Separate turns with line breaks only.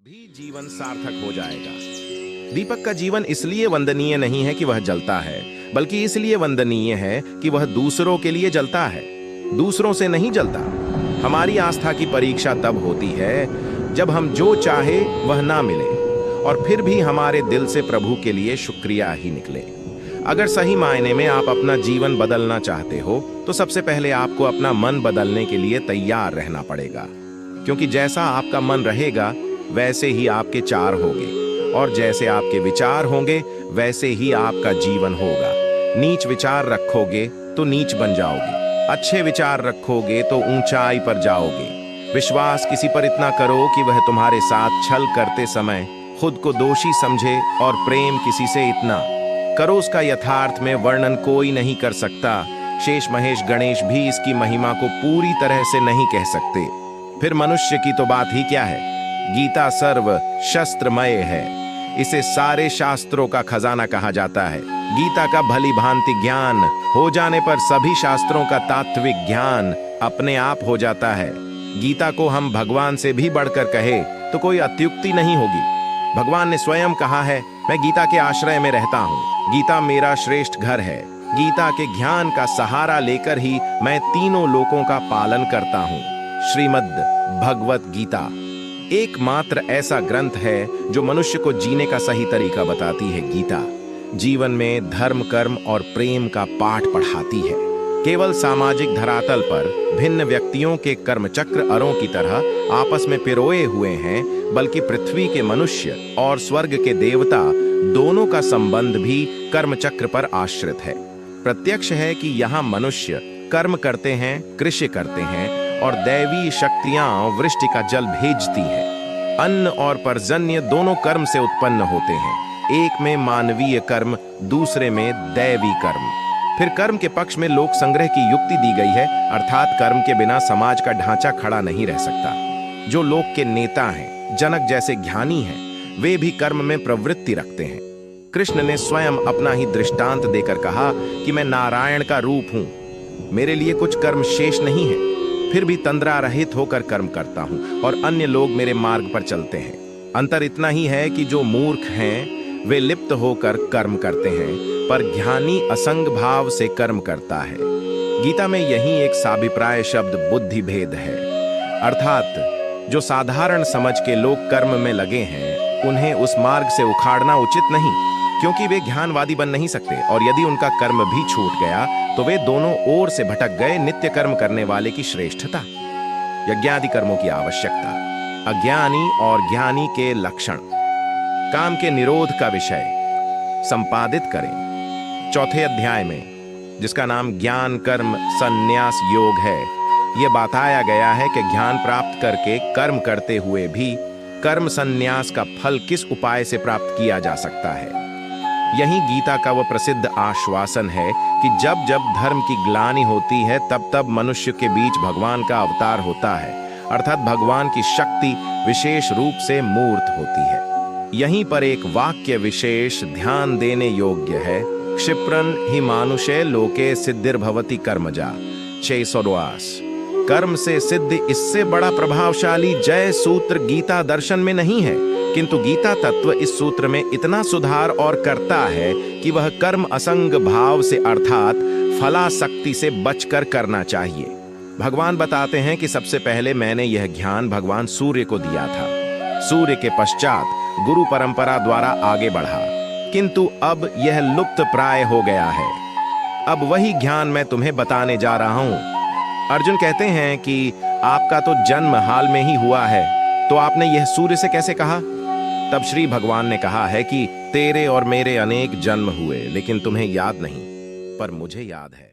भी जीवन सार्थक हो जाएगा। दीपक का जीवन इसलिए वंदनीय नहीं है कि वह जलता है, बल्कि इसलिए वंदनीय है कि वह दूसरों के लिए जलता है, दूसरों से नहीं जलता। हमारी आस्था की परीक्षा तब होती है जब हम जो चाहे वह ना मिले और फिर भी हमारे दिल से प्रभु के लिए शुक्रिया ही निकले। अगर सही मायने में आप अपना जीवन बदलना चाहते हो तो सबसे पहले आपको अपना मन बदलने के लिए तैयार रहना पड़ेगा, क्योंकि जैसा आपका मन रहेगा वैसे ही आपके चार होंगे और जैसे आपके विचार होंगे वैसे ही आपका जीवन होगा। नीच विचार रखोगे तो नीच बन जाओगे, अच्छे विचार रखोगे तो ऊंचाई पर जाओगे। विश्वास किसी पर इतना करो कि वह तुम्हारे साथ छल करते समय खुद को दोषी समझे, और प्रेम किसी से इतना करो उसका यथार्थ में वर्णन कोई नहीं कर सकता। शेष महेश गणेश भी इसकी महिमा को पूरी तरह से नहीं कह सकते। फिर मनुष्य की तो बात ही क्या है। गीता सर्व शस्त्रमय है, इसे सारे शास्त्रों का खजाना कहा जाता है। गीता का भली भांति ज्ञान हो जाने पर सभी शास्त्रों का तात्विक ज्ञान अपने आप हो जाता है। गीता को हम भगवान से भी बढ़कर कहे तो कोई अत्युक्ति नहीं होगी। भगवान ने स्वयं कहा है, मैं गीता के आश्रय में रहता हूँ, गीता मेरा श्रेष्ठ घर है। गीता के ज्ञान का सहारा लेकर ही मैं तीनों लोकों का पालन करता हूँ। श्रीमद् भगवत गीता एकमात्र ऐसा ग्रंथ है जो मनुष्य को जीने का सही तरीका बताती है। गीता जीवन में धर्म, कर्म और प्रेम का पाठ पढ़ाती है। केवल सामाजिक धरातल पर भिन्न व्यक्तियों के कर्मचक्र अरों की तरह आपस में पिरोए हुए हैं, बल्कि पृथ्वी के मनुष्य और स्वर्ग के देवता दोनों का संबंध भी कर्मचक्र पर आश्रित है। प्रत्यक्ष है कि यहाँ मनुष्य कर्म करते हैं, कृषि करते हैं और दैवी शक्तियां वृष्टि का जल भेजती हैं। अन्न और पर्जन्य दोनों कर्म से उत्पन्न होते हैं, एक में मानवीय कर्म, दूसरे में दैवी कर्म। फिर कर्म के पक्ष में लोक संग्रह की युक्ति दी गई है, अर्थात कर्म के बिना समाज का ढांचा खड़ा नहीं रह सकता। जो लोक के नेता हैं, जनक जैसे ज्ञानी हैं, वे भी कर्म में प्रवृत्ति रखते हैं। कृष्ण ने स्वयं अपना ही दृष्टांत देकर कहा कि मैं नारायण का रूप हूं, मेरे लिए कुछ कर्म शेष नहीं है, फिर भी तंद्रा रहित होकर कर्म करता हूं और अन्य लोग मेरे मार्ग पर चलते हैं। अंतर इतना ही है कि जो मूर्ख हैं वे लिप्त होकर कर्म करते हैं, पर ज्ञानी असंग भाव से कर्म करता है। गीता में यही एक साभिप्राय शब्द बुद्धि भेद है, अर्थात जो साधारण समझ के लोग कर्म में लगे हैं उन्हें उस मार्ग से उखाड़ना उचित नहीं, क्योंकि वे ज्ञानवादी बन नहीं सकते, और यदि उनका कर्म भी छूट गया तो वे दोनों ओर से भटक गए। नित्य कर्म करने वाले की श्रेष्ठता, यज्ञादि कर्मों की आवश्यकता, अज्ञानी और ज्ञानी के लक्षण, काम के निरोध का विषय संपादित करें। चौथे अध्याय में, जिसका नाम ज्ञान कर्म संन्यास योग है, यह बताया गया है कि ज्ञान प्राप्त करके कर्म करते हुए भी कर्म संन्यास का फल किस उपाय से प्राप्त किया जा सकता है। यही गीता का वह प्रसिद्ध आश्वासन है कि जब जब धर्म की ग्लानि होती है तब तब मनुष्य के बीच भगवान का अवतार होता है, अर्थात भगवान की शक्ति विशेष रूप से मूर्त होती है। यहीं पर एक वाक्य विशेष ध्यान देने योग्य है, क्षिप्रन ही मानुषे लोके सिद्धिर्भवति कर्मजा। 600 कर्म से सिद्धि इससे बड़ा प्रभावशाली जय सूत्र गीता दर्शन में नहीं है, किंतु गीता तत्व इस सूत्र में इतना सुधार और करता है कि वह कर्म असंग भाव से अर्थात फलासक्ति से बचकर करना चाहिए। भगवान बताते हैं कि सबसे पहले मैंने यह ज्ञान भगवान सूर्य को दिया था, सूर्य के पश्चात गुरु परंपरा द्वारा आगे बढ़ा, किंतु अब यह लुप्त प्राय हो गया है। अब वही ज्ञान मैं तुम्हें बताने जा रहा हूं। अर्जुन कहते हैं कि आपका तो जन्म हाल में ही हुआ है, तो आपने यह सूर्य से कैसे कहा? तब श्री भगवान ने कहा है कि तेरे और मेरे अनेक जन्म हुए, लेकिन तुम्हें याद नहीं, पर मुझे याद है।